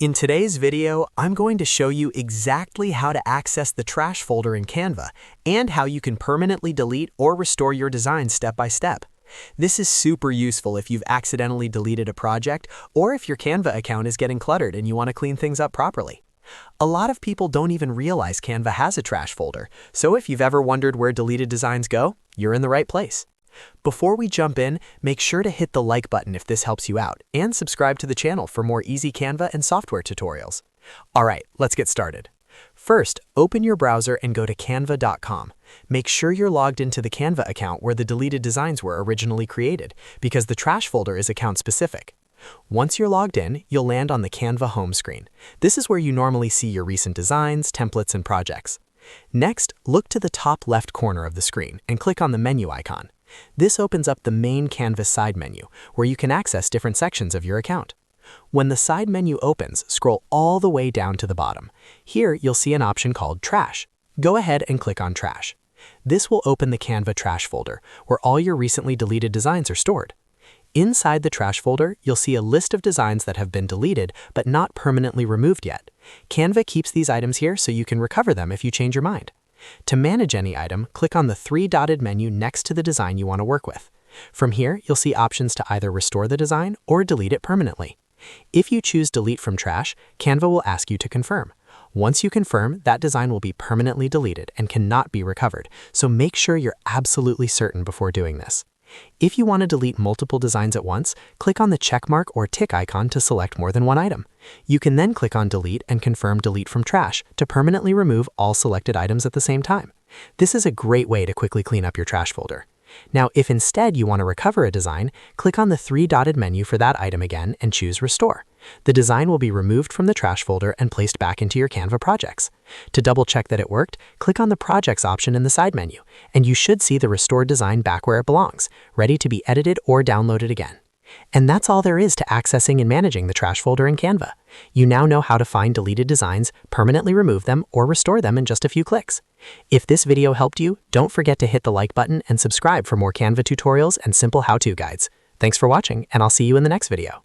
In today's video, I'm going to show you exactly how to access the trash folder in Canva and how you can permanently delete or restore your designs step by step. This is super useful if you've accidentally deleted a project or if your Canva account is getting cluttered and you want to clean things up properly. A lot of people don't even realize Canva has a trash folder, so if you've ever wondered where deleted designs go, you're in the right place. Before we jump in, make sure to hit the like button if this helps you out, and subscribe to the channel for more easy Canva and software tutorials. Alright, let's get started. First, open your browser and go to canva.com. Make sure you're logged into the Canva account where the deleted designs were originally created, because the trash folder is account specific. Once you're logged in, you'll land on the Canva home screen. This is where you normally see your recent designs, templates, and projects. Next, look to the top left corner of the screen and click on the menu icon. This opens up the main Canvas side menu, where you can access different sections of your account. When the side menu opens, scroll all the way down to the bottom. Here, you'll see an option called Trash. Go ahead and click on Trash. This will open the Canva trash folder, where all your recently deleted designs are stored. Inside the trash folder, you'll see a list of designs that have been deleted but not permanently removed yet. Canva keeps these items here so you can recover them if you change your mind. To manage any item, click on the three-dotted menu next to the design you want to work with. From here, you'll see options to either restore the design or delete it permanently. If you choose Delete from Trash, Canva will ask you to confirm. Once you confirm, that design will be permanently deleted and cannot be recovered, so make sure you're absolutely certain before doing this. If you want to delete multiple designs at once, click on the checkmark or tick icon to select more than one item. You can then click on Delete and confirm Delete from Trash to permanently remove all selected items at the same time. This is a great way to quickly clean up your trash folder. Now, if instead you want to recover a design, click on the three-dotted menu for that item again and choose Restore. The design will be removed from the trash folder and placed back into your Canva projects. To double-check that it worked, click on the Projects option in the side menu, and you should see the restored design back where it belongs, ready to be edited or downloaded again. And that's all there is to accessing and managing the trash folder in Canva. You now know how to find deleted designs, permanently remove them, or restore them in just a few clicks. If this video helped you, don't forget to hit the like button and subscribe for more Canva tutorials and simple how-to guides. Thanks for watching, and I'll see you in the next video.